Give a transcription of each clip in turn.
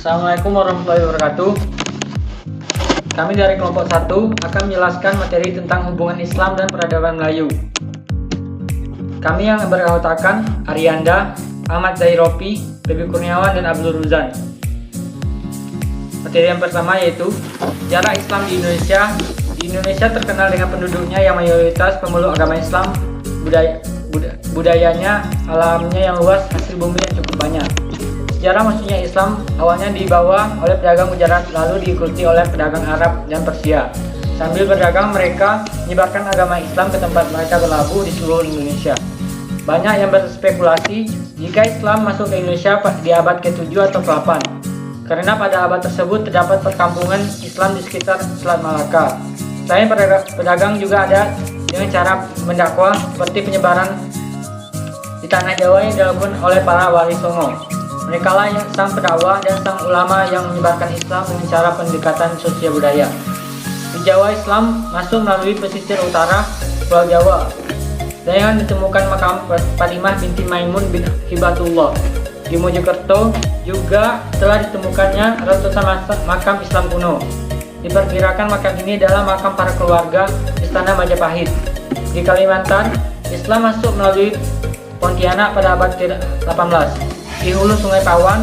Assalamualaikum warahmatullahi wabarakatuh. Kami dari kelompok 1 akan menjelaskan materi tentang hubungan Islam dan peradaban Melayu. Kami yang beranggotakan Arianda, Ahmad Zairofi, Bebi Kurniawan, dan Abdul Ruzan. Materi yang pertama yaitu sejarah Islam di Indonesia. Di Indonesia terkenal dengan penduduknya yang mayoritas pemeluk agama Islam, budayanya, alamnya yang luas, hasil bumi yang cukup banyak. Sejarah maksudnya Islam awalnya dibawa oleh pedagang Gujarat, lalu diikuti oleh pedagang Arab dan Persia. Sambil berdagang mereka menyebarkan agama Islam ke tempat mereka berlabuh di seluruh Indonesia. Banyak yang berspekulasi jika Islam masuk ke Indonesia di abad ke-7 atau ke-8, karena pada abad tersebut terdapat perkampungan Islam di sekitar Selat Malaka. Selain pedagang juga ada dengan cara mendakwah seperti penyebaran di tanah Jawa yang dilakukan oleh para wali songo. Mereka lah yang sang pendakwah dan sang ulama yang menyebarkan Islam dengan cara pendekatan sosial budaya. Di Jawa, Islam masuk melalui pesisir utara Pulau Jawa. Dan ditemukan makam Fatimah binti Maimun bin Hibatullah. Di Mojokerto juga telah ditemukannya ratusan makam Islam kuno. Diperkirakan makam ini adalah makam para keluarga Istana Majapahit. Di Kalimantan, Islam masuk melalui Pontianak pada abad ke-18. Di hulu Sungai Pawan,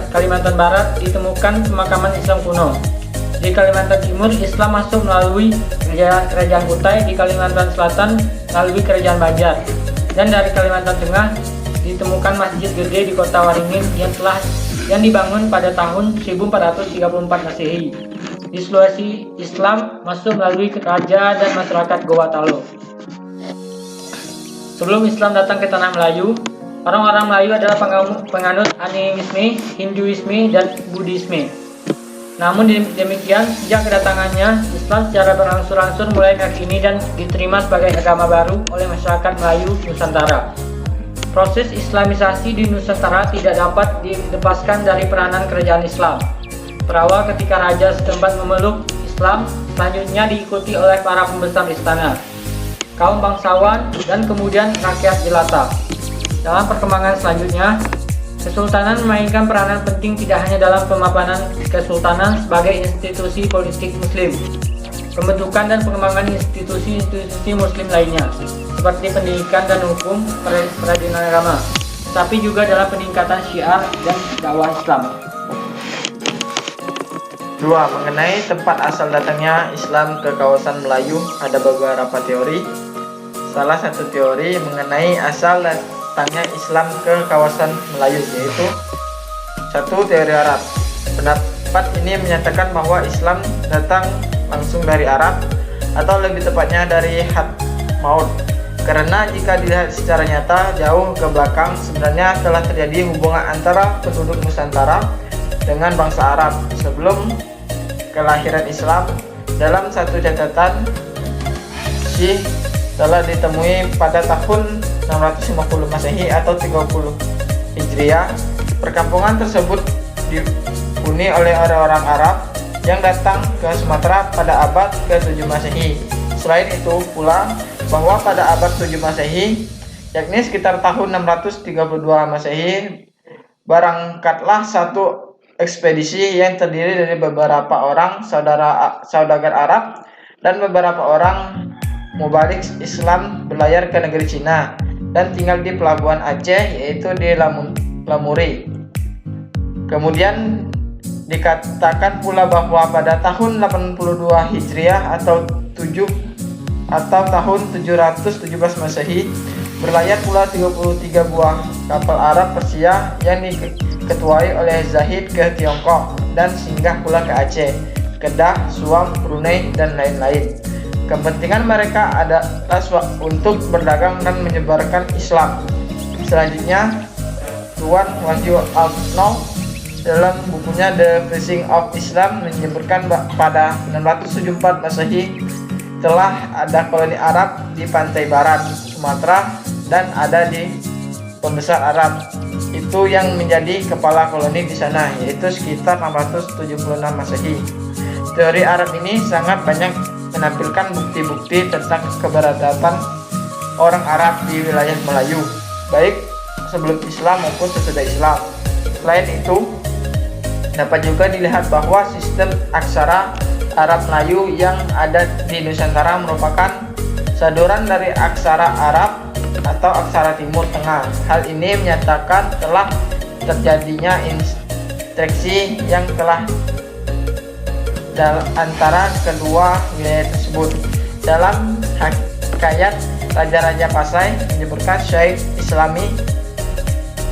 Kalimantan Barat ditemukan pemakaman Islam kuno. Di Kalimantan Timur, Islam masuk melalui Kerajaan Kutai. Di Kalimantan Selatan melalui Kerajaan Banjar. Dan dari Kalimantan Tengah ditemukan Masjid Gede di Kota Waringin yang dibangun pada tahun 1434 Masehi. Di Sulawesi, Islam masuk melalui raja dan masyarakat Gowatalo. Sebelum Islam datang ke tanah Melayu, orang-orang Melayu adalah penganut animisme, Hinduisme, dan Buddhisme. Namun demikian, sejak kedatangannya, Islam secara berangsur-angsur mulai meyakini dan diterima sebagai agama baru oleh masyarakat Melayu Nusantara. Proses Islamisasi di Nusantara tidak dapat dilepaskan dari peranan kerajaan Islam. Berawal ketika raja setempat memeluk Islam, selanjutnya diikuti oleh para pembesar istana, kaum bangsawan, dan kemudian rakyat jelata. Dalam perkembangan selanjutnya, kesultanan memainkan peranan penting tidak hanya dalam pemapanan kesultanan sebagai institusi politik muslim, pembentukan dan pengembangan institusi-institusi muslim lainnya, seperti pendidikan dan hukum, peradilan agama, tapi juga dalam peningkatan syiar dan dakwah Islam. 2. Mengenai tempat asal datangnya Islam ke kawasan Melayu, ada beberapa teori. Salah satu teori mengenai asal datangnya Islam ke kawasan Melayu yaitu 1. Teori Arab. Pendapat ini menyatakan bahwa Islam datang langsung dari Arab, atau lebih tepatnya dari Hadramaut. Karena jika dilihat secara nyata jauh ke belakang, sebenarnya telah terjadi hubungan antara penduduk Nusantara dengan bangsa Arab sebelum kelahiran Islam. Dalam satu catatan Syih telah ditemui pada tahun 650 Masehi atau 30 Hijriah. Perkampungan tersebut dihuni oleh orang-orang Arab yang datang ke Sumatera pada abad ke-7 Masehi. Selain itu pula bahwa pada abad 7 Masehi, yakni sekitar tahun 632 Masehi, berangkatlah satu ekspedisi yang terdiri dari beberapa orang saudagar Arab dan beberapa orang mubalik Islam berlayar ke negeri Cina dan tinggal di pelabuhan Aceh, yaitu di Lamuri. Kemudian dikatakan pula bahwa pada tahun 82 Hijriah atau tahun 717 Masehi berlayar pula 33 buah kapal Arab Persia yang diketuai oleh Zahid ke Tiongkok dan singgah pula ke Aceh, Kedah, Suam, Brunei, dan lain-lain. Kepentingan mereka adalah untuk berdagang dan menyebarkan Islam. Selanjutnya, Tuan Wahyu Al-Noh dalam bukunya The Fishing of Islam menyebutkan pada 674 Masehi telah ada koloni Arab di pantai barat Sumatera dan ada di pembesar Arab itu yang menjadi kepala koloni di sana, yaitu sekitar 676 Masehi. Teori Arab ini sangat banyak menampilkan bukti-bukti tentang keberadaan orang Arab di wilayah Melayu, baik sebelum Islam maupun sesudah Islam. Selain itu, Dapat juga dilihat bahwa sistem aksara Arab Melayu yang ada di Nusantara merupakan saduran dari aksara Arab atau aksara Timur Tengah. Hal ini menyatakan telah terjadinya interaksi yang telah antara kedua wilayah tersebut. Dalam hikayat Raja-Raja Pasai menyebutkan Syekh Islami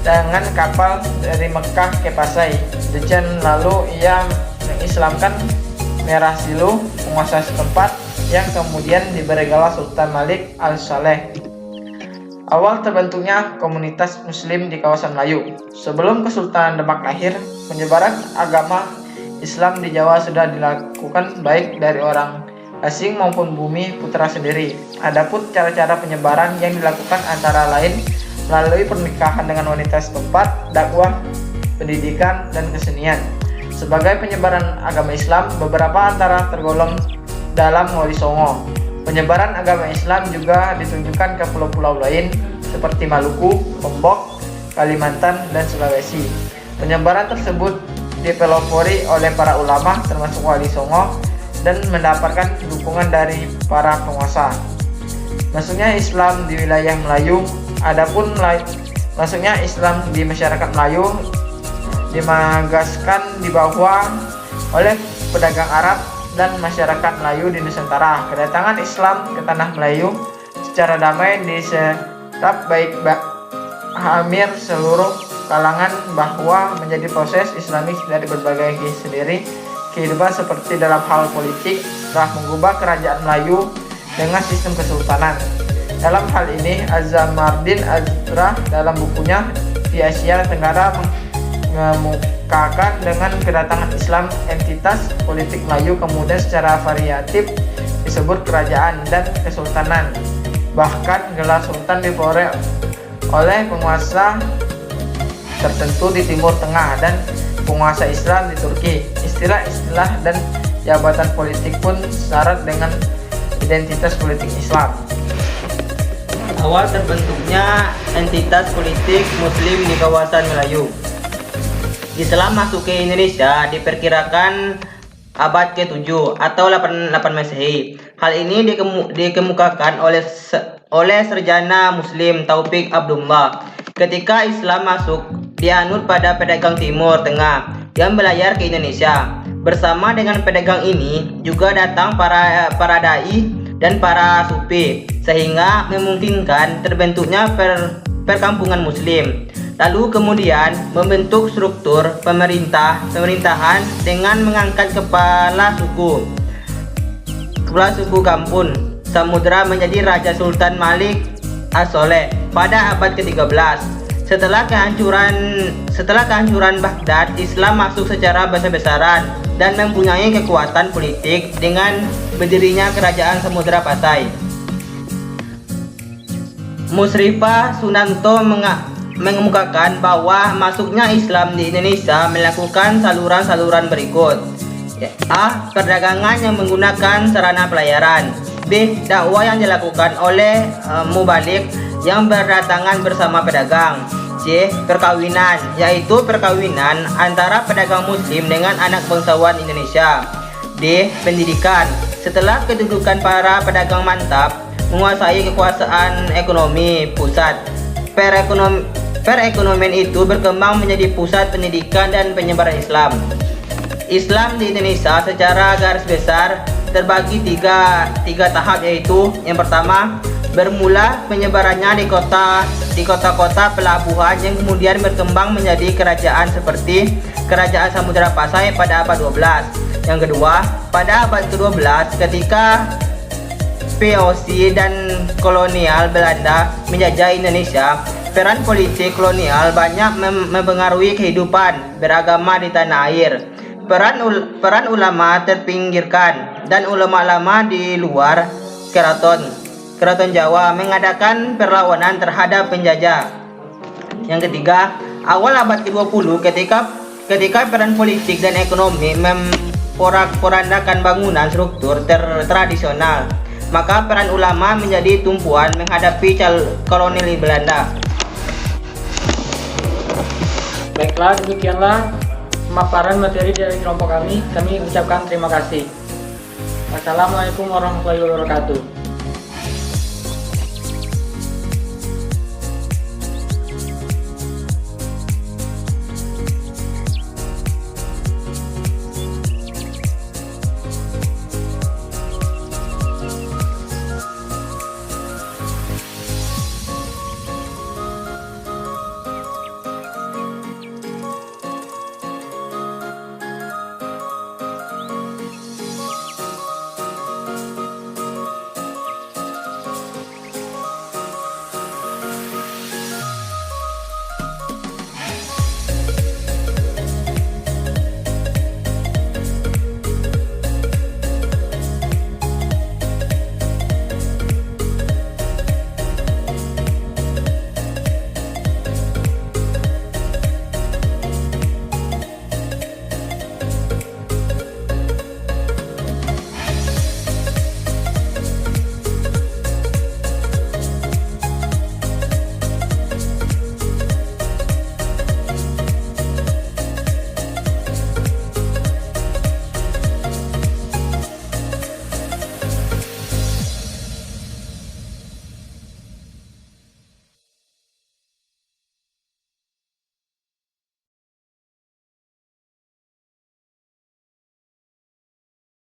dengan kapal dari Mekah ke Pasai. Demikian lalu ia mengislamkan Merah Silu, penguasa setempat yang kemudian diberi gelar Sultan Malik Al-Saleh. Awal terbentuknya komunitas muslim di kawasan Melayu. Sebelum Kesultanan Demak lahir, penyebaran agama Islam di Jawa sudah dilakukan baik dari orang asing maupun bumi putra sendiri. Adapun cara-cara penyebaran yang dilakukan antara lain melalui pernikahan dengan wanita setempat, dakwah, pendidikan, dan kesenian. Sebagai penyebaran agama Islam, beberapa antara tergolong dalam Wali Songo. Penyebaran agama Islam juga ditunjukkan ke pulau-pulau lain seperti Maluku, Lombok, Kalimantan, dan Sulawesi. Penyebaran tersebut dipelopori oleh para ulama termasuk Wali Songo dan mendapatkan dukungan dari para penguasa. Masuknya Islam di wilayah Melayu. Adapun masuknya Islam di masyarakat Melayu dimagaskan dibawa oleh pedagang Arab dan masyarakat Melayu di Nusantara. Kedatangan Islam ke tanah Melayu secara damai diserap baik hampir seluruh kalangan bahwa menjadi proses Islamik dari berbagai sendiri kehidupan seperti dalam hal politik telah mengubah kerajaan Melayu dengan sistem kesultanan. Dalam hal ini Az-Zamardin Azra dalam bukunya di Asia Tenggara mengemukakan dengan kedatangan Islam entitas politik Melayu kemudian secara variatif disebut kerajaan dan kesultanan. Bahkan gelar sultan diperoleh oleh penguasa tertentu di Timur Tengah dan penguasa Islam di Turki. Istilah-istilah dan jabatan politik pun syarat dengan identitas politik Islam. Awal terbentuknya entitas politik Muslim di kawasan Melayu. Islam masuk ke Indonesia diperkirakan abad ke-7 atau 88 Masehi. Hal ini dikemukakan oleh sarjana Muslim Taufik Abdullah. Ketika Islam masuk, dianut pada pedagang Timur Tengah yang berlayar ke Indonesia. Bersama dengan pedagang ini juga datang para dai dan para sufi, sehingga memungkinkan terbentuknya perkampungan Muslim. Lalu kemudian membentuk struktur pemerintahan dengan mengangkat kepala suku Kampun Samudra menjadi Raja Sultan Malik As-Soleh pada abad ke-13. Setelah kehancuran Baghdad, Islam masuk secara besar-besaran dan mempunyai kekuatan politik dengan berdirinya Kerajaan Samudra Pasai. Musrifah Sunanto mengemukakan bahwa masuknya Islam di Indonesia melakukan saluran-saluran berikut. A. Perdagangan yang menggunakan sarana pelayaran. B. Dakwah yang dilakukan oleh mubalik yang berdatangan bersama pedagang. C. Perkawinan, yaitu perkawinan antara pedagang Muslim dengan anak bangsawan Indonesia. D. Pendidikan. Setelah kedudukan para pedagang mantap menguasai kekuasaan ekonomi pusat, perekonomian itu berkembang menjadi pusat pendidikan dan penyebaran Islam. Islam di Indonesia secara garis besar terbagi tiga tahap, yaitu yang pertama bermula penyebarannya di kota-kota pelabuhan yang kemudian berkembang menjadi kerajaan seperti Kerajaan Samudra Pasai pada abad 12. Yang kedua, pada abad ke-12 ketika VOC dan kolonial Belanda menjajah Indonesia, peran politik kolonial banyak mempengaruhi kehidupan beragama di tanah air. Peran ulama terpinggirkan dan ulama-ulama di luar keraton Jawa mengadakan perlawanan terhadap penjajah. Yang ketiga, awal abad ke-20 ketika peran politik dan ekonomi memporak-porandakan bangunan struktur tradisional, maka peran ulama menjadi tumpuan menghadapi kolonial Belanda. Baiklah, demikianlah pemaparan materi dari kelompok kami ucapkan terima kasih. Wassalamualaikum warahmatullahi wabarakatuh.